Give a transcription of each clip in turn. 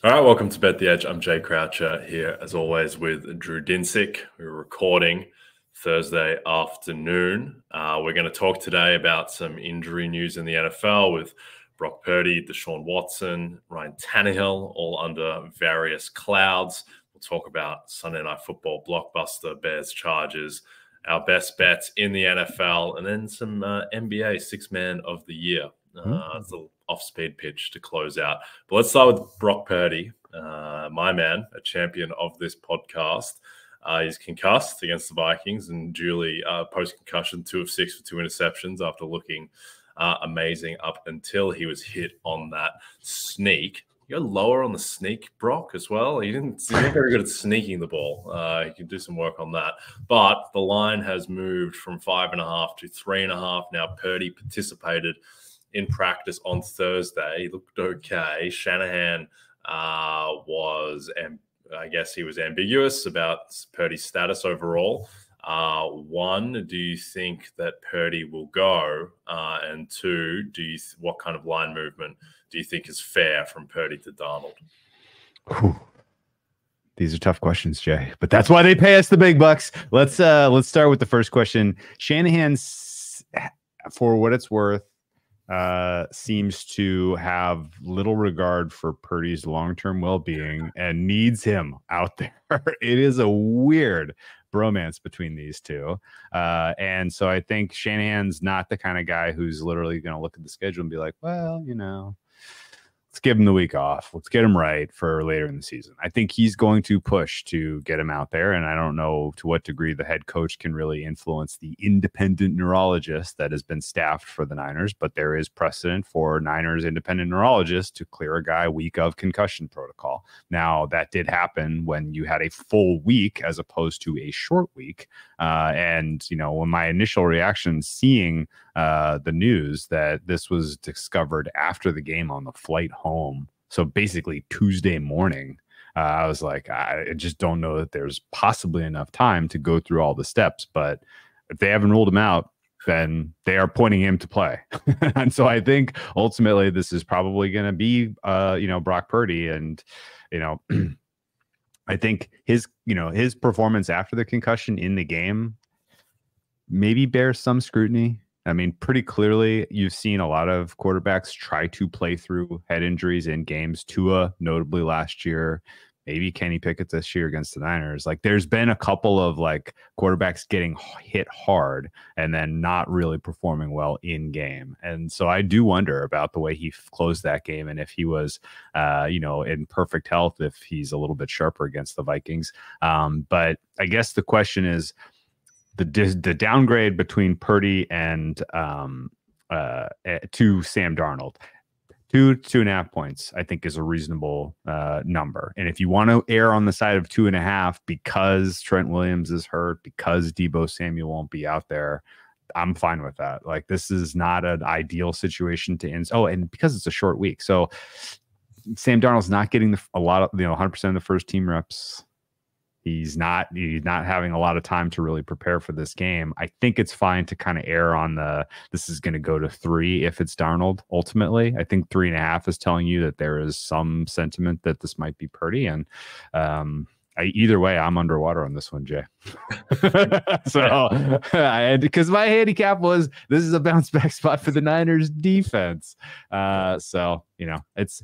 All right, welcome to Bet the Edge. I'm Jay Croucher here, as always, with Drew Dinsick. We're recording Thursday afternoon. We're going to talk today about some injury news in the NFL with Brock Purdy, Deshaun Watson, Ryan Tannehill, all under various clouds. We'll talk about Sunday Night Football, blockbuster, Bears, Chargers, our best bets in the NFL, and then some NBA Six-Man of the Year. It's a off-speed pitch to close out. But let's start with Brock Purdy, my man, a champion of this podcast. He's concussed against the Vikings and duly post-concussion 2 of 6 for 2 interceptions after looking amazing up until he was hit on that sneak. You go lower on the sneak, Brock, as well. He's not very good at sneaking the ball. He can do some work on that. But the line has moved from 5.5 to 3.5. Now Purdy participated in practice on Thursday. He looked okay. Shanahan was, I guess he was ambiguous about Purdy's status overall. One, do you think that Purdy will go? And two, what kind of line movement do you think is fair from Purdy to Darnold? Whew. These are tough questions, Jay, but that's why they pay us the big bucks. Let's start with the first question. Shanahan, for what it's worth, seems to have little regard for Purdy's long-term well-being and needs him out there. It is a weird bromance between these two. And so I think Shanahan's not the kind of guy who's literally going to look at the schedule and be like, well, let's give him the week off. Let's get him right for later in the season. I think he's going to push to get him out there. And I don't know to what degree the head coach can really influence the independent neurologist that has been staffed for the Niners, but there is precedent for Niners independent neurologists to clear a guy week of concussion protocol. Now, that did happen when you had a full week as opposed to a short week. And when my initial reaction seeing the news that this was discovered after the game on the flight home, so basically Tuesday morning, I was like, I just don't know that there's possibly enough time to go through all the steps. But if they haven't ruled him out, then they are pointing him to play. And so I think ultimately this is probably going to be Brock Purdy. And I think his performance after the concussion in the game maybe bears some scrutiny. I mean, pretty clearly, you've seen a lot of quarterbacks try to play through head injuries in games. Tua, notably last year, maybe Kenny Pickett this year against the Niners. Like, there's been a couple of quarterbacks getting hit hard and then not really performing well in game. And so I do wonder about the way he closed that game and if he was, in perfect health, if he's a little bit sharper against the Vikings. But I guess the question is, the downgrade between Purdy and to Sam Darnold, 2.5 points, I think is a reasonable number. And if you want to err on the side of 2.5 because Trent Williams is hurt, because Deebo Samuel won't be out there, I'm fine with that. Like, this is not an ideal situation to end. Oh, and because it's a short week, so Sam Darnold's not getting a lot of 100% of the first team reps. He's not having a lot of time to really prepare for this game. I think it's fine to kind of err on this is going to go to 3 if it's Darnold. Ultimately, I think 3.5 is telling you that there is some sentiment that this might be Purdy. And either way, I'm underwater on this one, Jay. So, because my handicap was this is a bounce back spot for the Niners defense. So this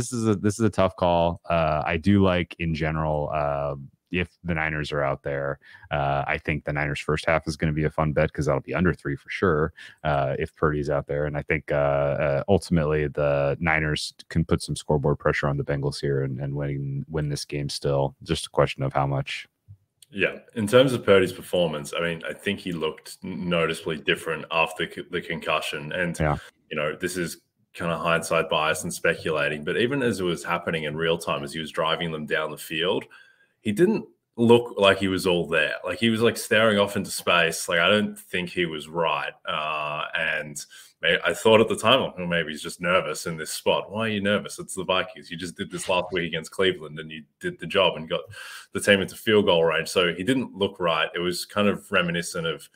is a tough call. I do like in general. If the Niners are out there, I think the Niners first half is going to be a fun bet because that'll be under 3 for sure if Purdy's out there. And I think ultimately the Niners can put some scoreboard pressure on the Bengals here and win this game still. Just a question of how much. Yeah. In terms of Purdy's performance, I mean, I think he looked noticeably different after the concussion. And, this is kind of hindsight bias and speculating. But even as it was happening in real time, as he was driving them down the field, he didn't look like he was all there. Like, he was staring off into space. Like, I don't think he was right. And I thought at the time, well, maybe he's just nervous in this spot. Why are you nervous? It's the Vikings. You just did this last week against Cleveland and you did the job and got the team into field goal range. So he didn't look right. It was kind of reminiscent of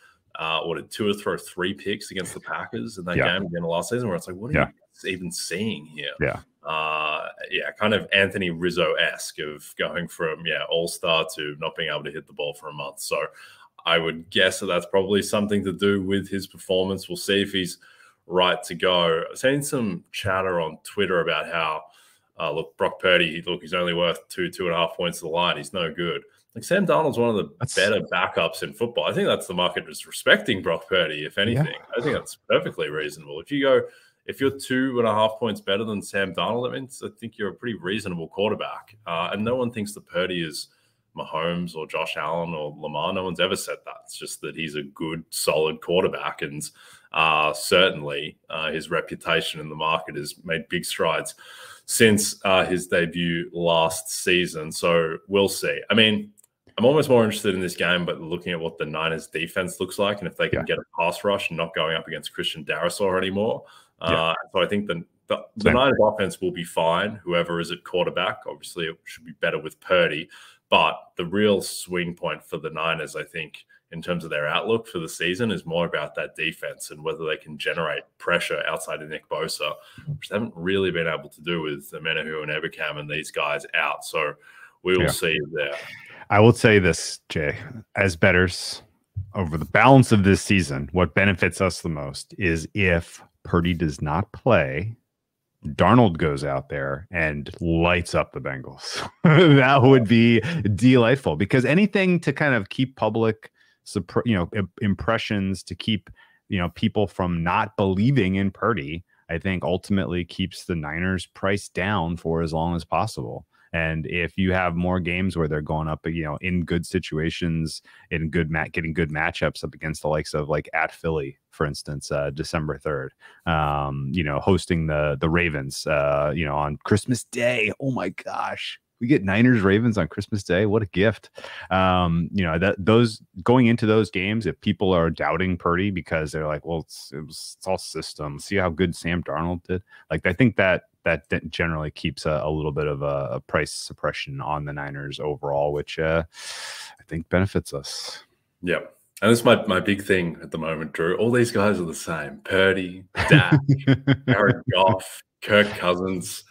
did Tua throw 3 picks against the Packers in that game again last season, where it's like, what are you even seeing here. Yeah. Kind of Anthony Rizzo-esque of going from all-star to not being able to hit the ball for a month. So I would guess that that's probably something to do with his performance. We'll see if he's right to go. I've seen some chatter on Twitter about how look, Brock Purdy, he's only worth 2.5 points to the line. He's no good. Like, Sam Darnold's one of the better backups in football. I think that's the market just respecting Brock Purdy, if anything. Yeah. I think that's perfectly reasonable. If you're 2.5 points better than Sam Darnold, that means I think you're a pretty reasonable quarterback. And no one thinks that Purdy is Mahomes or Josh Allen or Lamar. No one's ever said that. It's just that he's a good, solid quarterback. And certainly his reputation in the market has made big strides since his debut last season. So we'll see. I mean, I'm almost more interested in this game, but looking at what the Niners defense looks like and if they can get a pass rush and not going up against Christian Darrisaw anymore. So I think the Niners offense will be fine, whoever is at quarterback. Obviously, it should be better with Purdy. But the real swing point for the Niners, I think, in terms of their outlook for the season is more about that defense and whether they can generate pressure outside of Nick Bosa, which they haven't really been able to do with Menahu and Ebukam and these guys out. So we will see there. I will say this, Jay, as bettors over the balance of this season, what benefits us the most is if Purdy does not play, Darnold goes out there and lights up the Bengals. That would be delightful, because anything to kind of keep public, impressions, to keep, people from not believing in Purdy, I think ultimately keeps the Niners price down for as long as possible. And if you have more games where they're going up, in good situations, in getting good matchups up against the likes of like at Philly, for instance, December 3rd, hosting the Ravens, on Christmas Day. Oh my gosh, we get Niners Ravens on Christmas Day. What a gift. Those going into those games, if people are doubting Purdy because they're like, well, it's all system. See how good Sam Darnold did. Like, I think that generally keeps a little bit of a price suppression on the Niners overall, which I think benefits us. Yeah. And this is my big thing at the moment, Drew. All these guys are the same. Purdy, Dak, Jared Goff, Kirk Cousins,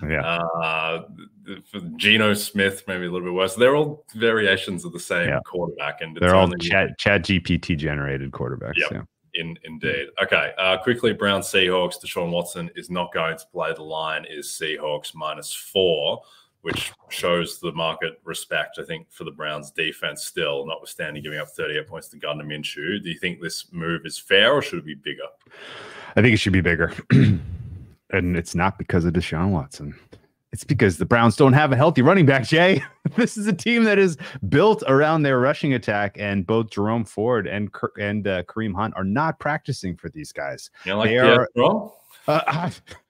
Geno Smith, maybe a little bit worse. They're all variations of the same quarterback. And they're all Chat GPT generated quarterbacks. Yep. Yeah. Indeed. Okay. Quickly, Browns Seahawks. Deshaun Watson is not going to play. The line is Seahawks -4, which shows the market respect, I think, for the Browns defense still, notwithstanding giving up 38 points to Gardner Minshew. Do you think this move is fair, or should it be bigger? I think it should be bigger. And it's not because of Deshaun Watson. It's because the Browns don't have a healthy running back, Jay. This is a team that is built around their rushing attack, and both Jerome Ford and Kareem Hunt are not practicing for these guys. You like Pierre Strong?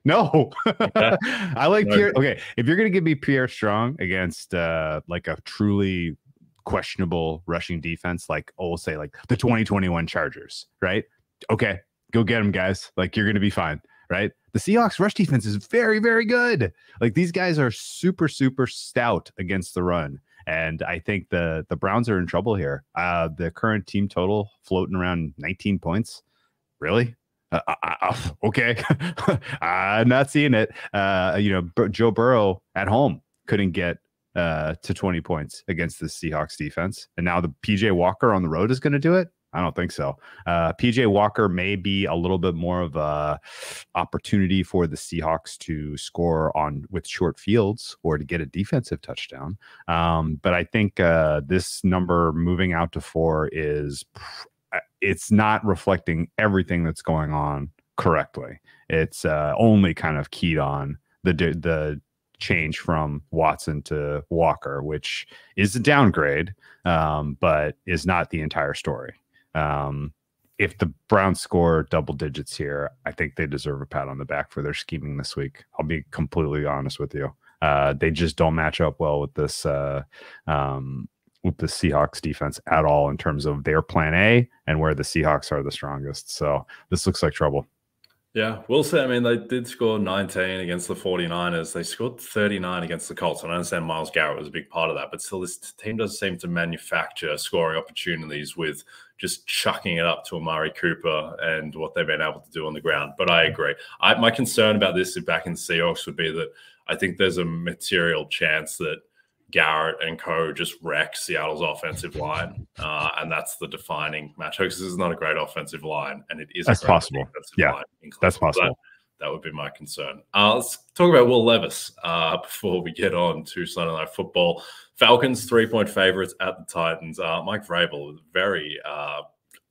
No. I like Pierre. Okay, if you're going to give me Pierre Strong against like a truly questionable rushing defense, like we'll say like the 2021 Chargers, right? Okay, go get them, guys. Like, you're going to be fine, right? The Seahawks rush defense is very, very good. Like, these guys are super, super stout against the run. And I think the Browns are in trouble here. The current team total floating around 19 points. Really? Okay. I'm not seeing it. Joe Burrow at home couldn't get to 20 points against the Seahawks defense. And now the PJ Walker on the road is going to do it? I don't think so. PJ Walker may be a little bit more of a opportunity for the Seahawks to score on with short fields or to get a defensive touchdown. But I think this number moving out to 4 it's not reflecting everything that's going on correctly. It's only kind of keyed on the change from Watson to Walker, which is a downgrade, but is not the entire story. If the Browns score double digits here, I think they deserve a pat on the back for their scheming this week. I'll be completely honest with you. They just don't match up well with this with the Seahawks defense at all in terms of their plan A and where the Seahawks are the strongest. So this looks like trouble. Yeah, we'll say. I mean, they did score 19 against the 49ers. They scored 39 against the Colts. And I understand Myles Garrett was a big part of that, but still, this team does seem to manufacture scoring opportunities with just chucking it up to Amari Cooper and what they've been able to do on the ground. But I agree. My concern about this back in Seahawks would be that I think there's a material chance that Garrett and co just wreck Seattle's offensive line, and that's the defining matchup. Because this is not a great offensive line, and it is that's a great possible. Yeah, line that's possible. That would be my concern. Let's talk about Will Levis before we get on to Sunday Night Football. Falcons 3-point favorites at the Titans. Mike Vrabel, very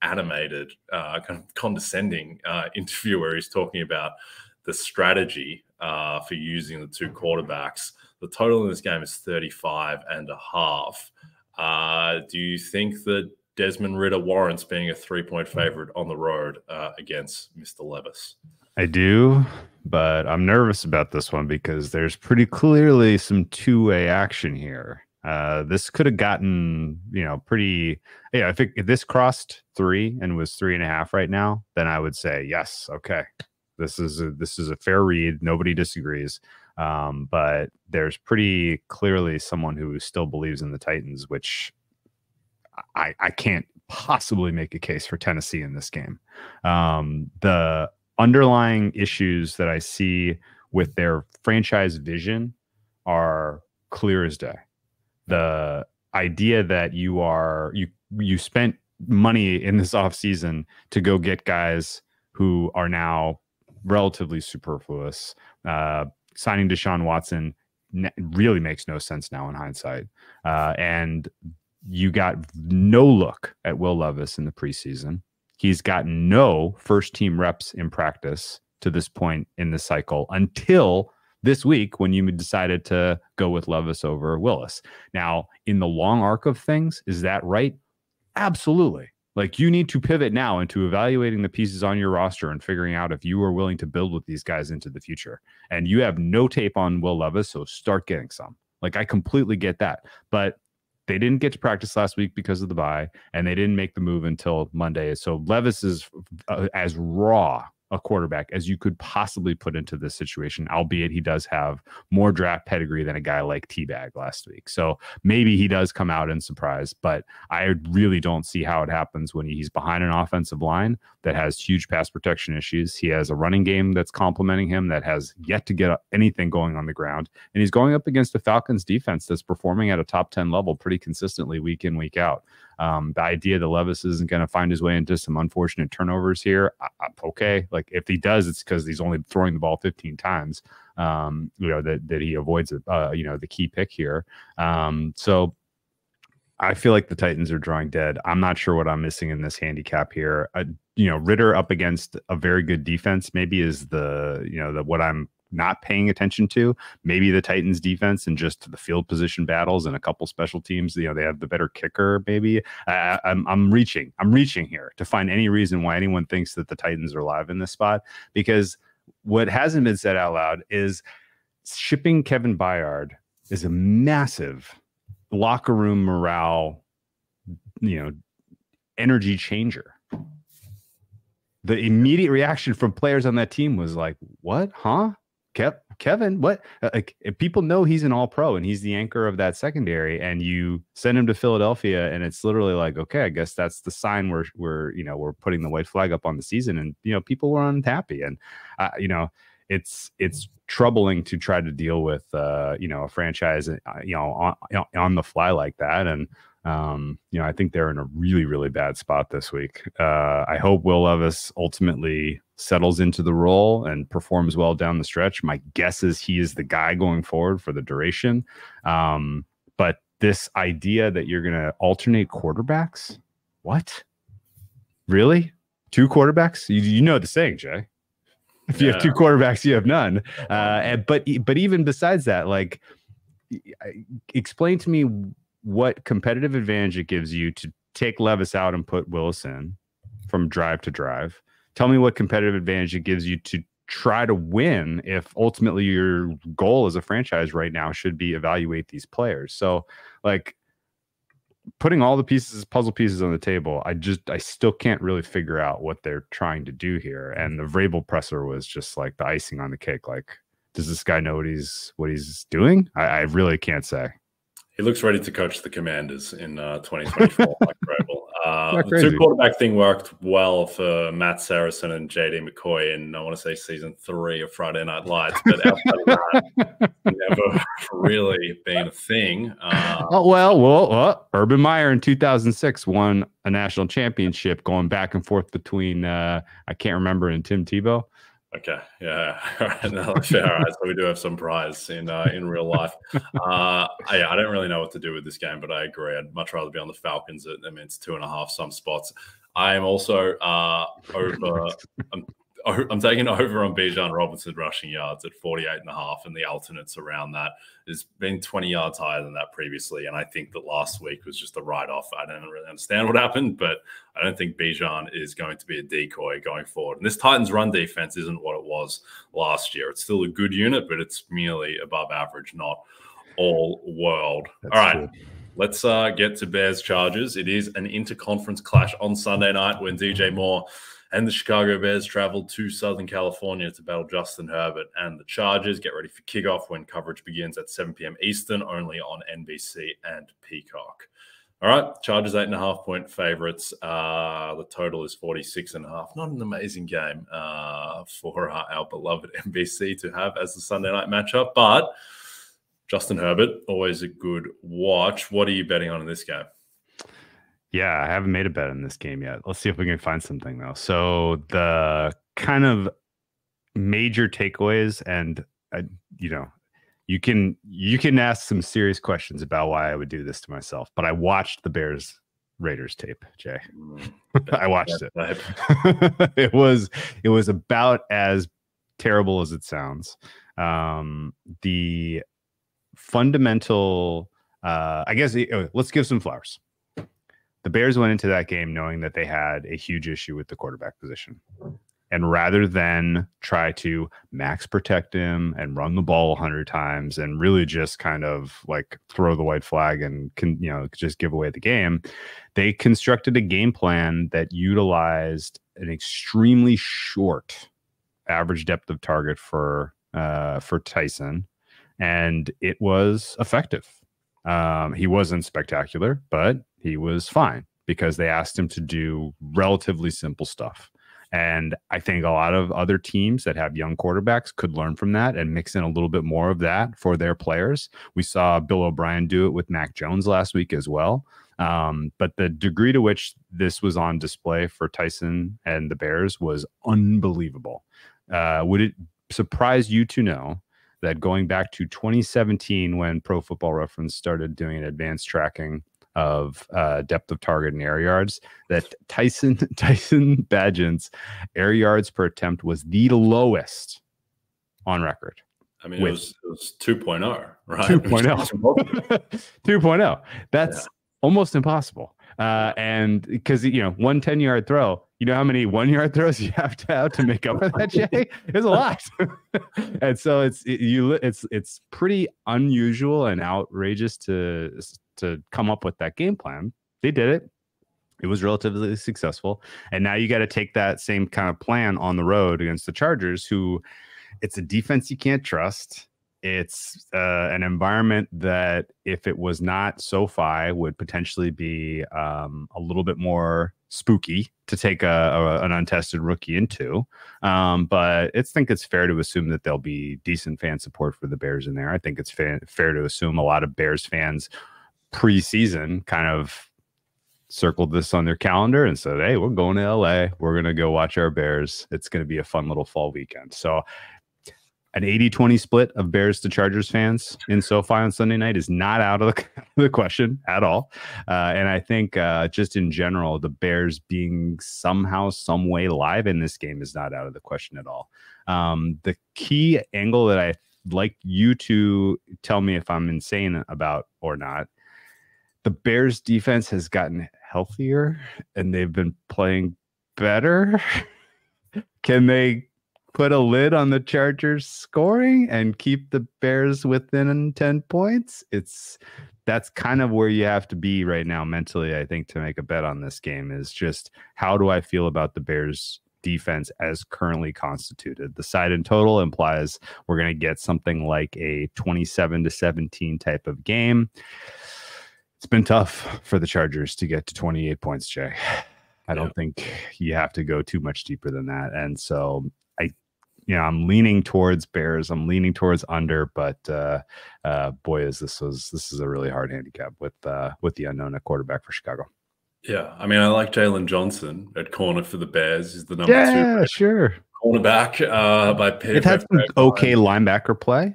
animated, kind of condescending interview where he's talking about the strategy for using the two quarterbacks. The total in this game is 35.5. Do you think that Desmond Ridder warrants being a 3-point favorite on the road against Mr. Levis? I do, but I'm nervous about this one because there's pretty clearly some two-way action here. This could have gotten, pretty. Yeah, I think if this crossed 3 and was 3.5 right now, then I would say yes. Okay, this is a fair read. Nobody disagrees. But there's pretty clearly someone who still believes in the Titans, which I can't possibly make a case for Tennessee in this game. The underlying issues that I see with their franchise vision are clear as day. The idea that you spent money in this offseason to go get guys who are now relatively superfluous. Signing Deshaun Watson really makes no sense now in hindsight. And you got no look at Will Levis in the preseason. He's gotten no first-team reps in practice to this point in the cycle until this week when you decided to go with Levis over Willis. Now, in the long arc of things, is that right? Absolutely. Like, you need to pivot now into evaluating the pieces on your roster and figuring out if you are willing to build with these guys into the future. And you have no tape on Will Levis, so start getting some. Like, I completely get that. But they didn't get to practice last week because of the bye, and they didn't make the move until Monday. So Levis is as raw a quarterback as you could possibly put into this situation, albeit he does have more draft pedigree than a guy like T-Bag last week. So maybe he does come out and surprise, but I really don't see how it happens when he's behind an offensive line that has huge pass protection issues. He has a running game that's complementing him that has yet to get anything going on the ground. And he's going up against the Falcons defense that's performing at a top 10 level pretty consistently week in, week out. The idea that Levis isn't going to find his way into some unfortunate turnovers here, okay. Like, if he does, it's because he's only throwing the ball 15 times, that he avoids the key pick here. So I feel like the Titans are drawing dead. I'm not sure what I'm missing in this handicap here. Ridder up against a very good defense maybe is the what I'm not paying attention to. Maybe the Titans defense and just the field position battles and a couple special teams, they have the better kicker. Maybe I'm reaching here to find any reason why anyone thinks that the Titans are alive in this spot, because what hasn't been said out loud is shipping Kevin Byard is a massive locker room morale, energy changer. The immediate reaction from players on that team was like, what? Huh? Kevin, what? Like, if people know he's an all-pro and he's the anchor of that secondary, and you send him to Philadelphia, and it's literally like, okay, I guess that's the sign we're putting the white flag up on the season, and people were unhappy, and it's troubling to try to deal with a franchise on the fly like that. And I think they're in a really, really bad spot this week. I hope Will Levis ultimately settles into the role and performs well down the stretch. My guess is he is the guy going forward for the duration. But this idea that you're going to alternate quarterbacks, what? Really? 2 quarterbacks? You know the saying, Jay. If you have 2 quarterbacks, you have none. But even besides that, like, explain to me what competitive advantage it gives you to take Levis out and put Willis in from drive to drive. Tell me what competitive advantage it gives you to try to win if ultimately your goal as a franchise right now should be evaluate these players. So, like, putting all the puzzle pieces on the table, I still can't really figure out what they're trying to do here. And the Vrabel presser was just like the icing on the cake. Like, does this guy know what he's doing? I really can't say. He looks ready to coach the Commanders in 2024, like Vrabel. The two quarterback thing worked well for Matt Saracen and JD McCoy in, I want to say, season 3 of Friday Night Lights, but outside of that, never really been a thing. Urban Meyer in 2006 won a national championship going back and forth between, I can't remember, and Tim Tebow. Okay, yeah, all right. No, fair. All right, so we do have some prize in real life. I don't really know what to do with this game, but I agree. I'd much rather be on the Falcons. I mean, it's 2.5 some spots. I am also over. I'm taking over on Bijan Robinson rushing yards at 48.5, and the alternates around that has been 20 yards higher than that previously. And I think that last week was just a write-off. I don't really understand what happened, but I don't think Bijan is going to be a decoy going forward. And this Titans run defense isn't what it was last year. It's still a good unit, but it's merely above average, not all world. All right. Good. Let's get to Bears Chargers. It is an interconference clash on Sunday night when DJ Moore and the Chicago Bears traveled to Southern California to battle Justin Herbert and the Chargers. Get ready for kickoff when coverage begins at 7 p.m. Eastern, only on NBC and Peacock. All right, Chargers 8.5-point favorites. The total is 46.5. Not an amazing game for our beloved NBC to have as the Sunday night matchup, but Justin Herbert, always a good watch. What are you betting on in this game? Yeah, I haven't made a bet in this game yet. Let's see if we can find something, though. So the kind of major takeaways, and you can ask some serious questions about why I would do this to myself. But I watched the Bears Raiders tape, Jay. I watched it. It was about as terrible as it sounds. The fundamental, I guess, let's give some flowers. The Bears went into that game knowing that they had a huge issue with the quarterback position. And rather than try to max protect him and run the ball 100 times and really just kind of like throw the white flag and just give away the game, they constructed a game plan that utilized an extremely short average depth of target for Tyson, and it was effective. He wasn't spectacular, but he was fine because they asked him to do relatively simple stuff. And I think a lot of other teams that have young quarterbacks could learn from that and mix in a little bit more of that for their players. We saw Bill O'Brien do it with Mac Jones last week as well. But the degree to which this was on display for Tyson and the Bears was unbelievable. Would it surprise you to know that going back to 2017, when Pro Football Reference started doing advanced tracking of depth of target and air yards, that Tyson Bagent's air yards per attempt was the lowest on record? I mean, it was 2.0, right? 2.0. 2.0. That's almost impossible. And because, 1 10-yard throw, you know how many 1-yard throws you have to make up for that, Jay? It's a lot. And so it's pretty unusual and outrageous to come up with that game plan. They did it. It was relatively successful. And now you got to take that same kind of plan on the road against the Chargers, who it's a defense you can't trust. It's an environment that, if it was not SoFi, would potentially be a little bit more spooky to take an untested rookie into. But I think it's fair to assume that there'll be decent fan support for the Bears in there. I think it's fair to assume a lot of Bears fans preseason kind of circled this on their calendar and said, hey, we're going to LA. We're going to go watch our Bears. It's going to be a fun little fall weekend. So an 80-20 split of Bears to Chargers fans in SoFi on Sunday night is not out of the question at all. And I think just in general, the Bears being somehow, some way live in this game is not out of the question at all. The key angle that I'd like you to tell me if I'm insane about or not, the Bears defense has gotten healthier and they've been playing better. Can they put a lid on the Chargers scoring and keep the Bears within 10 points? It's that's kind of where you have to be right now mentally, I think, to make a bet on this game is just how do I feel about the Bears defense as currently constituted. The side in total implies we're going to get something like a 27-17 type of game. It's been tough for the Chargers to get to 28 points, Jay. I don't think you have to go too much deeper than that. And so I'm leaning towards Bears. I'm leaning towards under, but boy, this is a really hard handicap with the unknown at quarterback for Chicago. Yeah, I mean, I like Jalen Johnson at corner for the Bears. He's the number 2. Yeah, sure. Cornerback by PFF. It had some okay linebacker play.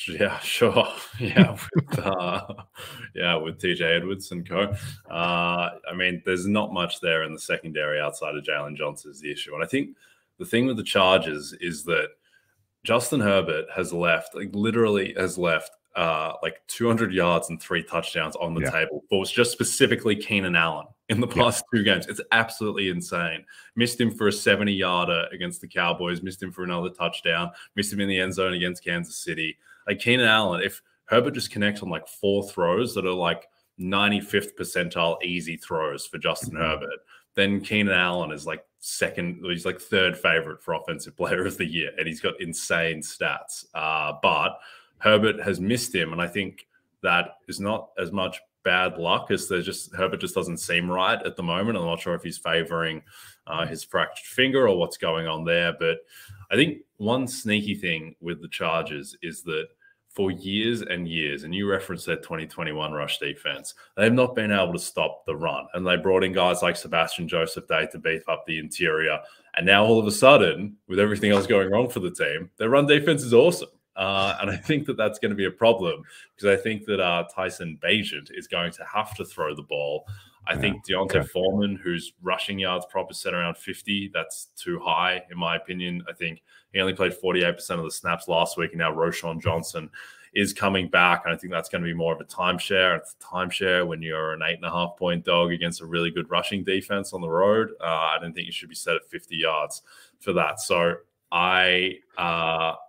Yeah, sure. Yeah, with TJ Edwards and co. I mean, there's not much there in the secondary outside of Jalen Johnson is the issue. And I think the thing with the Chargers is that Justin Herbert has left, literally has left 200 yards and 3 touchdowns on the table for just specifically Keenan Allen in the past 2 games. It's absolutely insane. Missed him for a 70-yarder against the Cowboys, missed him for another touchdown, missed him in the end zone against Kansas City. Keenan Allen, if Herbert just connects on 4 throws that are 95th percentile easy throws for Justin Herbert, then Keenan Allen is second, he's 3rd favorite for offensive player of the year, and he's got insane stats. But Herbert has missed him, and I think that is not as much bad luck as Herbert just doesn't seem right at the moment. I'm not sure if he's favoring his fractured finger or what's going on there, but I think one sneaky thing with the Chargers is that for years and years, and you referenced their 2021 rush defense, they've not been able to stop the run. And they brought in guys like Sebastian Joseph Day to beef up the interior. And now all of a sudden, with everything else going wrong for the team, their run defense is awesome. And I think that that's going to be a problem because I think that Tyson Bagent is going to have to throw the ball. I think Deontay Foreman, whose rushing yards prop is set around 50, that's too high, in my opinion. I think he only played 48% of the snaps last week, and now Roschon Johnson is coming back, and I think that's going to be more of a timeshare. It's a timeshare when you're an 8.5-point dog against a really good rushing defense on the road. I don't think you should be set at 50 yards for that. So I'm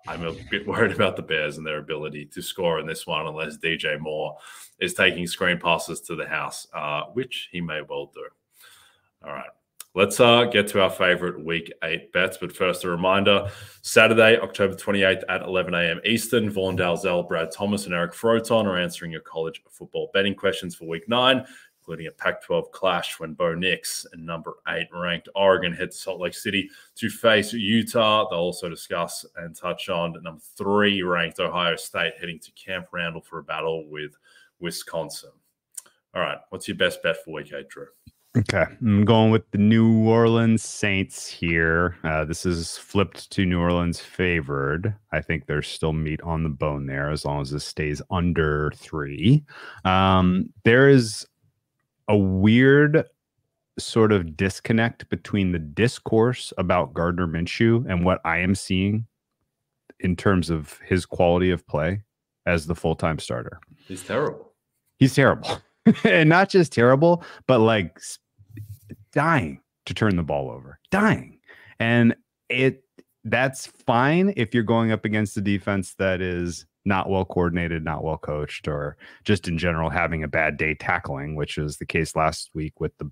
a bit worried about the Bears and their ability to score in this one unless DJ Moore is taking screen passes to the house, which he may well do. All right. Let's get to our favorite Week 8 bets. But first, a reminder, Saturday, October 28th at 11 a.m. Eastern, Vaughn Dalzell, Brad Thomas, and Eric Froton are answering your college football betting questions for Week 9, including a Pac-12 clash when Bo Nix and number 8 ranked Oregon head to Salt Lake City to face Utah. They'll also discuss and touch on number 3 ranked Ohio State heading to Camp Randall for a battle with Wisconsin. All right, what's your best bet for Week 8, Drew? Okay, I'm going with the New Orleans Saints here. This is flipped to New Orleans favored. I think there's still meat on the bone there as long as this stays under 3. There is a weird sort of disconnect between the discourse about Gardner Minshew and what I am seeing in terms of his quality of play as the full-time starter. He's terrible. He's terrible. And not just terrible, but dying to turn the ball over. Dying. And that's fine if you're going up against a defense that is not well coordinated, not well coached, or just in general having a bad day tackling, which is the case last week with the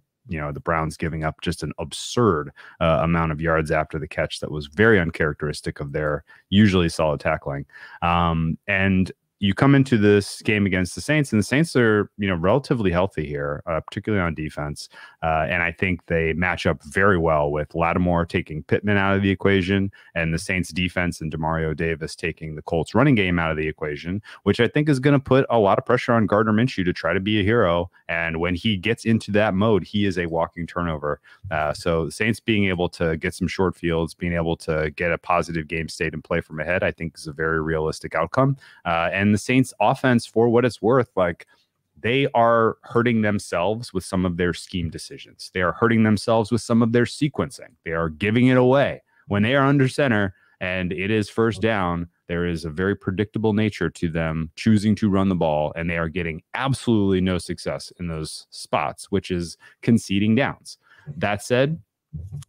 Browns giving up just an absurd amount of yards after the catch that was very uncharacteristic of their usually solid tackling. And you come into this game against the Saints, and the Saints are, relatively healthy here, particularly on defense. And I think they match up very well with Lattimore taking Pittman out of the equation and the Saints defense and Demario Davis taking the Colts running game out of the equation, which I think is going to put a lot of pressure on Gardner Minshew to try to be a hero. And when he gets into that mode, he is a walking turnover. So the Saints being able to get some short fields, being able to get a positive game state and play from ahead, I think is a very realistic outcome. And the Saints offense, for what it's worth, they are hurting themselves with some of their scheme decisions. They are hurting themselves with some of their sequencing. They are giving it away when they are under center and it is first down. There is a very predictable nature to them choosing to run the ball, and they are getting absolutely no success in those spots, which is conceding downs. That said,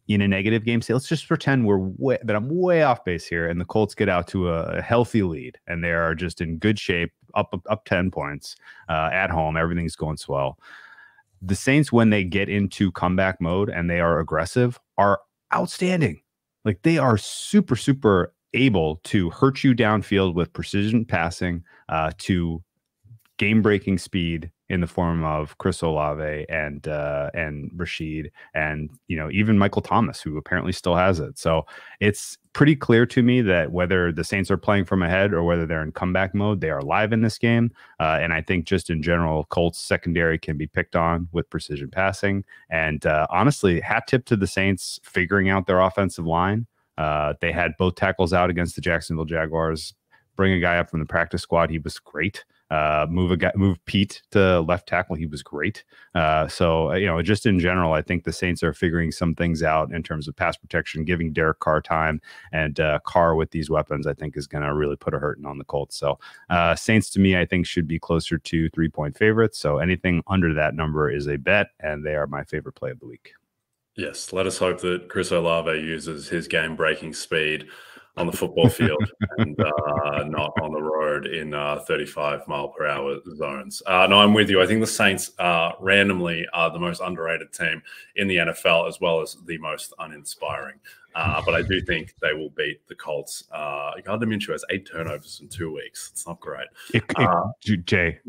in a negative game, say let's just pretend that I'm way off base here, and the Colts get out to a healthy lead, and they are just in good shape up 10 points at home. Everything's going swell. The Saints, when they get into comeback mode and they are aggressive, are outstanding. Like, they are super, super able to hurt you downfield with precision passing, to game-breaking speed in the form of Chris Olave and Rashid, and even Michael Thomas, who apparently still has it. So it's pretty clear to me that whether the Saints are playing from ahead or whether they're in comeback mode, they are live in this game. And I think just in general, Colts secondary can be picked on with precision passing. And honestly, hat tip to the Saints figuring out their offensive line. They had both tackles out against the Jacksonville Jaguars. Bring a guy up from the practice squad. He was great. Move Pete to left tackle. He was great. So, just in general, I think the Saints are figuring some things out in terms of pass protection, giving Derek Carr time, and Carr with these weapons, I think, is going to really put a hurting on the Colts. So Saints, to me, I think should be closer to 3-point favorites. So anything under that number is a bet, and they are my favorite play of the week. Yes, let us hope that Chris Olave uses his game-breaking speed on the football field and not on the road in 35-mile-per-hour zones. No, I'm with you. I think the Saints randomly are the most underrated team in the NFL, as well as the most uninspiring. But I do think they will beat the Colts. Gardner Minshew has 8 turnovers in 2 weeks. It's not great. Jay,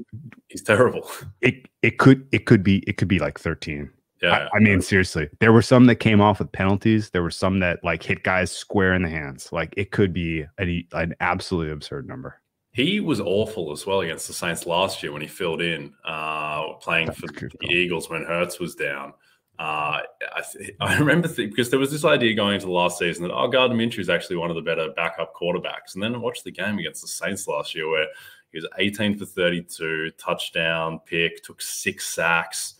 he's terrible. It could be like 13. Yeah, I mean, seriously, there were some that came off with penalties. There were some that hit guys square in the hands. It could be an absolutely absurd number. He was awful as well against the Saints last year when he filled in, playing for the Eagles when Hurts was down. I remember because there was this idea going into the last season that Gardner Minshew is actually one of the better backup quarterbacks. And then I watched the game against the Saints last year where he was 18 for 32, touchdown, pick, took 6 sacks.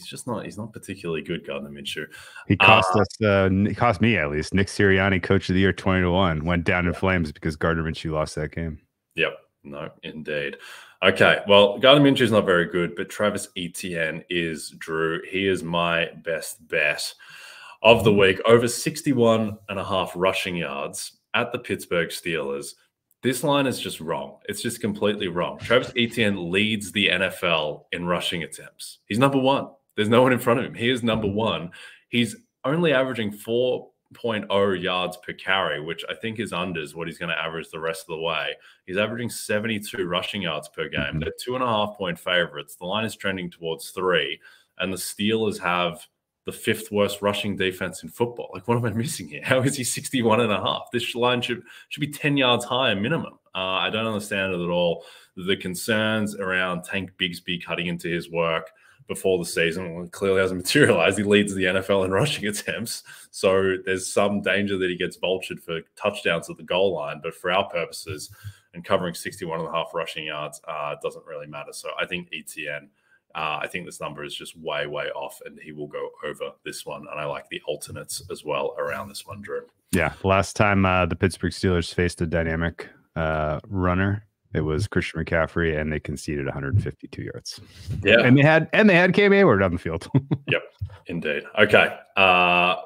He's not particularly good, Gardner Minshew. He cost he cost me at least. Nick Sirianni, Coach of the Year 20-1, went down in flames because Gardner Minshew lost that game. Yep. No, indeed. Okay. Well, Gardner Minshew is not very good, but Travis Etienne is, Drew. He is my best bet of the week. Over 61.5 rushing yards at the Pittsburgh Steelers. This line is just wrong. It's just completely wrong. Travis Etienne leads the NFL in rushing attempts. He's number 1. There's no one in front of him. He is number 1. He's only averaging 4.0 yards per carry, which I think is unders what he's going to average the rest of the way. He's averaging 72 rushing yards per game. They're 2.5-point favorites. The line is trending towards 3, and the Steelers have the 5th worst rushing defense in football. What am I missing here? How is he 61.5? This line should be 10 yards higher minimum. I don't understand it at all. The concerns around Tank Bigsby cutting into his work before the season clearly hasn't materialized. He leads the NFL in rushing attempts. So there's some danger that he gets vultured for touchdowns at the goal line. But for our purposes, and covering 61.5 rushing yards doesn't really matter. So I think Etienne, I think this number is just way, way off, and he will go over this one. And I like the alternates as well around this one, Drew. Yeah. Last time the Pittsburgh Steelers faced a dynamic runner, it was Christian McCaffrey, and they conceded 152 yards. Yeah, and they had Cam Hayward on the field. Yep, indeed. Okay,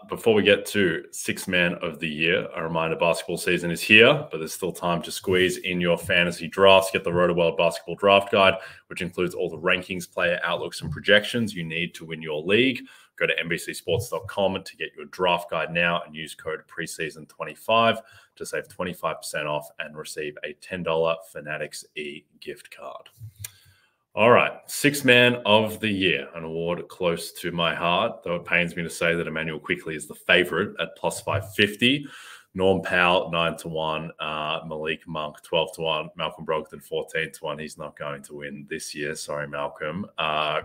before we get to 6th man of the year, a reminder: basketball season is here, but there's still time to squeeze in your fantasy drafts. Get the RotoWorld Basketball Draft Guide, which includes all the rankings, player outlooks, and projections you need to win your league. Go to NBCSports.com to get your draft guide now and use code preseason25 to save 25% off and receive a $10 Fanatics gift card. All right, 6th man of the year, an award close to my heart, though it pains me to say that Emmanuel Quickley is the favorite at plus 550. Norm Powell, 9-1. Malik Monk, 12-1. Malcolm Brogdon, 14-1. He's not going to win this year. Sorry, Malcolm.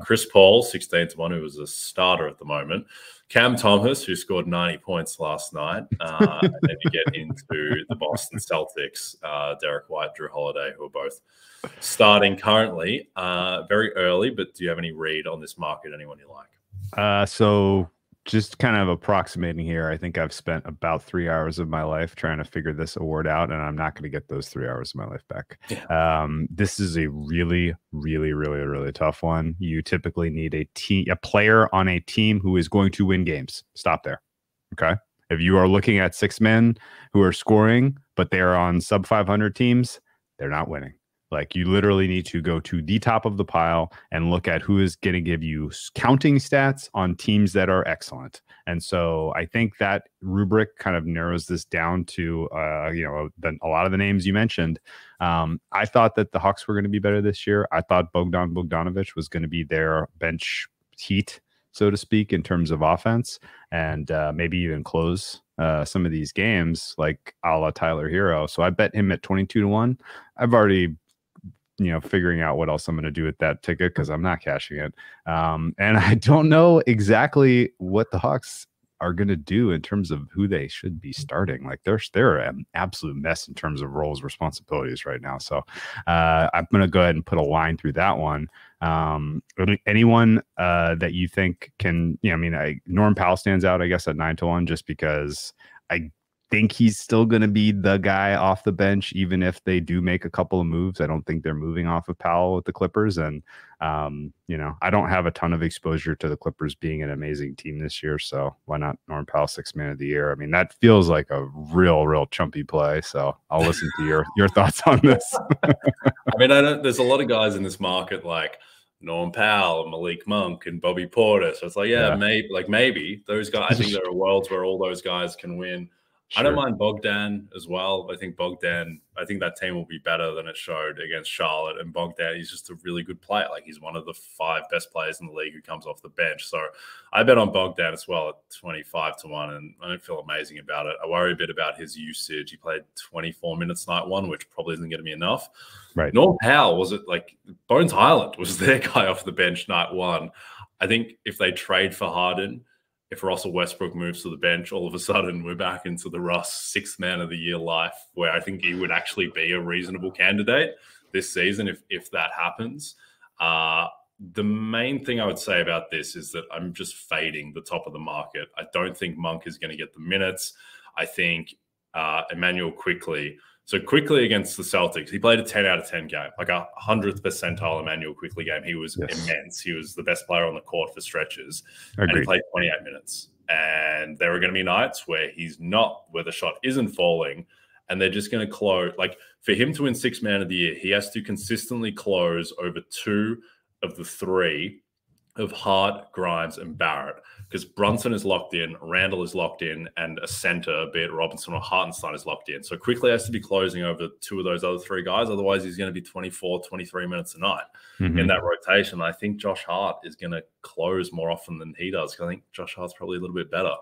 Chris Paul, 16-1, who was a starter at the moment. Cam Thomas, who scored 90 points last night. And then you get into the Boston Celtics, Derek White, Drew Holiday, who are both starting currently. Very early, but do you have any read on this market? Anyone you like? So just kind of approximating here, I think I've spent about 3 hours of my life trying to figure this award out, and I'm not going to get those 3 hours of my life back. Yeah. This is a really, really, really, really tough one. You typically need a player on a team who is going to win games. Stop there. Okay. If you are looking at 6 men who are scoring, but they are on sub 500 teams, they're not winning. Like, you literally need to go to the top of the pile and look at who is going to give you counting stats on teams that are excellent. And so I think that rubric kind of narrows this down to, a lot of the names you mentioned. I thought that the Hawks were going to be better this year. I thought Bogdanovic was going to be their bench heat, so to speak, in terms of offense, and maybe even close some of these games like a la Tyler Hero. So I bet him at 22-1. I've already, figuring out what else I'm going to do with that ticket because I'm not cashing it. And I don't know exactly what the Hawks are going to do in terms of who they should be starting. Like, they're an absolute mess in terms of roles, responsibilities right now. So I'm going to go ahead and put a line through that one. Anyone that you think can, Norm Powell stands out, I guess, at 9-1, just because I think he's still going to be the guy off the bench, even if they do make a couple of moves. I don't think they're moving off of Powell with the Clippers. And, I don't have a ton of exposure to the Clippers being an amazing team this year. So why not Norm Powell, 6th man of the year? I mean, that feels like a real chumpy play. So I'll listen to your thoughts on this. I mean, there's a lot of guys in this market like Norm Powell, Malik Monk, and Bobby Porter. So it's like, maybe those guys. I think there are worlds where all those guys can win. Sure. I don't mind Bogdan as well. I think that team will be better than it showed against Charlotte. And Bogdan, he's just a really good player. Like, he's one of the 5 best players in the league who comes off the bench. So I bet on Bogdan as well at 25-1, and I don't feel amazing about it. I worry a bit about his usage. He played 24 minutes night one, which probably isn't going to be enough. Right. Norm Powell, was it like Bones Highland was their guy off the bench night one. I think if they trade for Harden, if Russell Westbrook moves to the bench, all of a sudden we're back into the Russ 6th man of the year life, where I think he would actually be a reasonable candidate this season if that happens. The main thing I would say about this is that I'm just fading the top of the market. I don't think Monk is going to get the minutes. I think Emmanuel Quickly against the Celtics, he played a 10 out of 10 game, like a 100th percentile Emmanuel Quickly game. He was immense. He was the best player on the court for stretches. Agreed. And he played 28 minutes. And there are going to be nights where where the shot isn't falling, and they're just going to close. Like, for him to win 6th man of the year, he has to consistently close over 2 of the 3 of Hart, Grimes, and Barrett, because Brunson is locked in, Randall is locked in, and a center, be it Robinson or Hartenstein, is locked in. So Quickly has to be closing over 2 of those other 3 guys. Otherwise, he's going to be 24, 23 minutes a night in that rotation. I think Josh Hart is going to close more often than he does, because I think Josh Hart's probably a little bit better.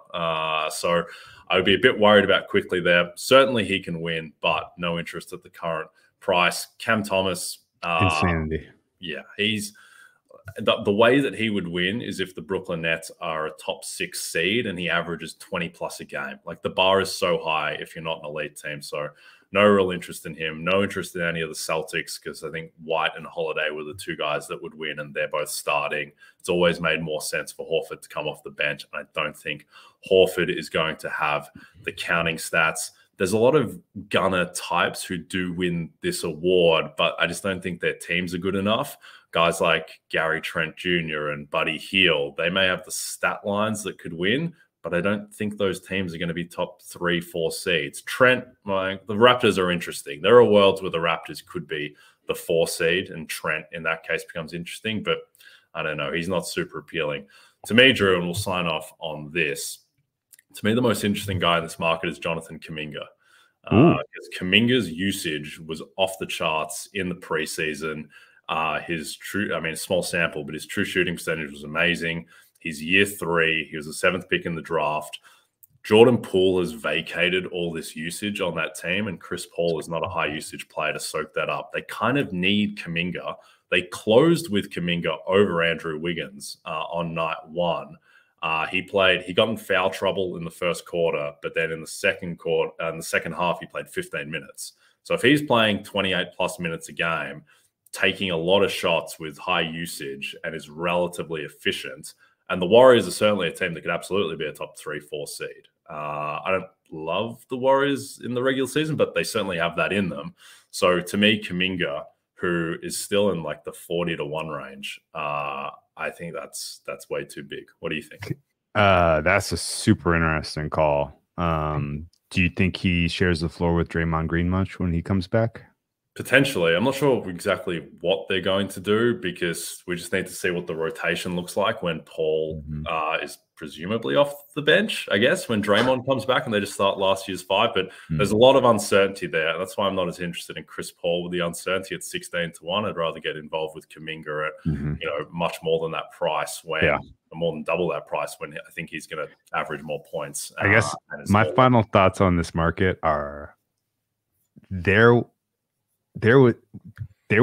So I would be a bit worried about Quickly there. Certainly he can win, but no interest at the current price. Cam Thomas. Insanity. Yeah, he's... The way that he would win is if the Brooklyn Nets are a top 6 seed and he averages 20 plus a game. Like, the bar is so high if you're not an elite team. So no real interest in him. No interest in any of the Celtics, because I think White and Holiday were the 2 guys that would win, and they're both starting. It's always made more sense for Horford to come off the bench. And I don't think Horford is going to have the counting stats. There's a lot of gunner types who do win this award, but I just don't think their teams are good enough. Guys like Gary Trent Jr. and Buddy Hield, they may have the stat lines that could win, but I don't think those teams are going to be top 3, 4 seeds. Trent, the Raptors are interesting. There are worlds where the Raptors could be the 4 seed, and Trent in that case becomes interesting, but I don't know. He's not super appealing. To me, Drew, and we'll sign off on this, to me, the most interesting guy in this market is Jonathan Kuminga. Because Kuminga's usage was off the charts in the preseason. Small sample, but his true shooting percentage was amazing. He's year 3. He was the 7th pick in the draft. Jordan Poole has vacated all this usage on that team, and Chris Paul is not a high usage player to soak that up. They kind of need Kuminga. They closed with Kuminga over Andrew Wiggins on night 1. He got in foul trouble in the first quarter, but then in the second half, he played 15 minutes. So if he's playing 28 plus minutes a game, taking a lot of shots with high usage, and is relatively efficient, and the Warriors are certainly a team that could absolutely be a top 3, 4 seed. I don't love the Warriors in the regular season, but they certainly have that in them. So to me, Kuminga, who is still in like the 40-1 range, I think that's way too big. What do you think? That's a super interesting call. Do you think he shares the floor with Draymond Green much when he comes back? Potentially. I'm not sure exactly what they're going to do because we just need to see what the rotation looks like when Paul is presumably off the bench, I guess, when Draymond comes back and they just start last year's 5. But there's a lot of uncertainty there. That's why I'm not as interested in Chris Paul with the uncertainty at 16-1. I'd rather get involved with Kuminga at, much more than that price more than double that price when I think he's going to average more points. I guess my final thoughts on this market are there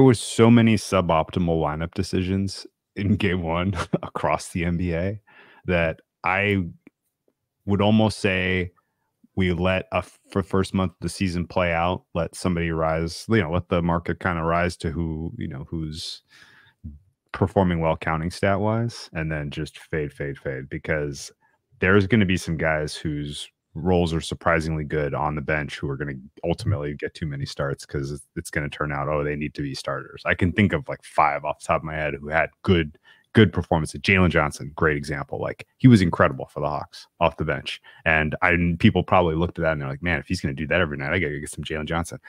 was so many suboptimal lineup decisions in game 1 across the NBA that I would almost say we let for first month of the season play out, let somebody rise, let the market kind of rise to who's performing well counting stat wise, and then just fade, because there's going to be some guys whose roles are surprisingly good on the bench who are going to ultimately get too many starts because it's going to turn out, they need to be starters. I can think of like 5 off the top of my head who had good performances. Jalen Johnson, great example. Like, he was incredible for the Hawks off the bench. And people probably looked at that and they're like, man, if he's going to do that every night, I got to get some Jalen Johnson.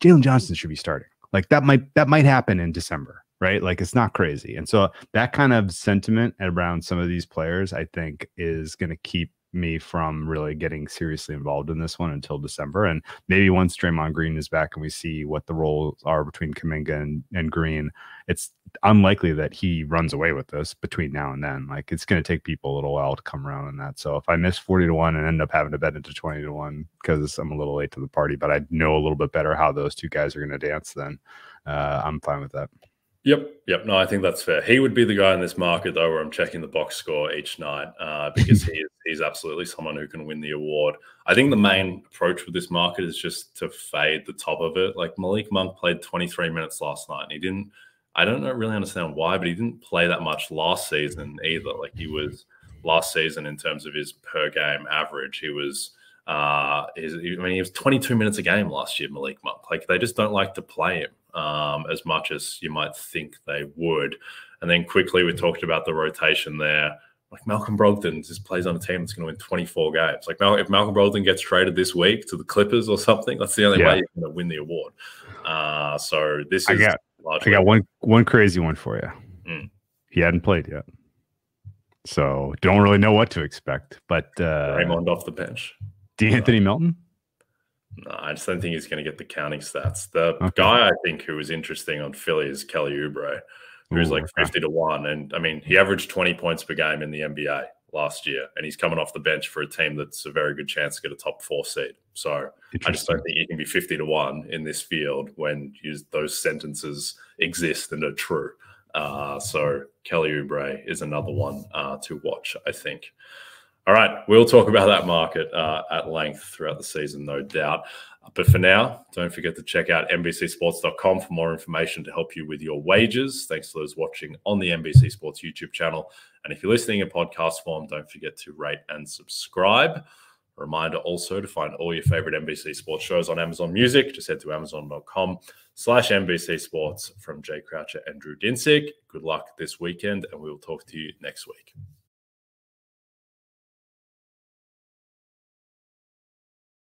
Jalen Johnson should be starting. Like, that might happen in December, right? Like, it's not crazy. And so that kind of sentiment around some of these players, I think, is going to keep me from really getting seriously involved in this one until December. And maybe once Draymond Green is back and we see what the roles are between Kuminga and Green, it's unlikely that he runs away with this between now and then. Like, it's going to take people a little while to come around on that. So if I miss 40-1 and end up having to bet into 20-1 because I'm a little late to the party, but I know a little bit better how those two guys are going to dance, then I'm fine with that. Yep. No, I think that's fair. He would be the guy in this market, though, where I'm checking the box score each night because he's absolutely someone who can win the award. I think the main approach with this market is just to fade the top of it. Like, Malik Monk played 23 minutes last night, and he didn't – I don't really understand why, but he didn't play that much last season either. Like, he was last season in terms of his per-game average. He was he was 22 minutes a game last year, Malik Monk. Like, they just don't like to play him as much as you might think they would. And then quickly we talked about the rotation there. Like, Malcolm Brogdon just plays on a team that's going to win 24 games. Like, if Malcolm Brogdon gets traded this week to the Clippers or something, that's the only way he's going to win the award. So this is I got one crazy one for you. He hadn't played yet, so don't really know what to expect. But Raymond off the bench. D'Anthony Melton? No, I just don't think he's going to get the counting stats. The guy I think who was interesting on Philly is Kelly Oubre, who's like 50-1. And I mean, he averaged 20 points per game in the NBA last year, and he's coming off the bench for a team that's a very good chance to get a top 4 seed. So I just don't think you can be 50-1 in this field when those sentences exist and are true. So Kelly Oubre is another one to watch, I think. All right, we'll talk about that market at length throughout the season, no doubt. But for now, don't forget to check out NBCSports.com for more information to help you with your wagers. Thanks to those watching on the NBC Sports YouTube channel. And if you're listening in podcast form, don't forget to rate and subscribe. A reminder also to find all your favorite NBC Sports shows on Amazon Music. Just head to amazon.com/NBC Sports. From Jay Croucher and Drew Dinsick, good luck this weekend, and we will talk to you next week.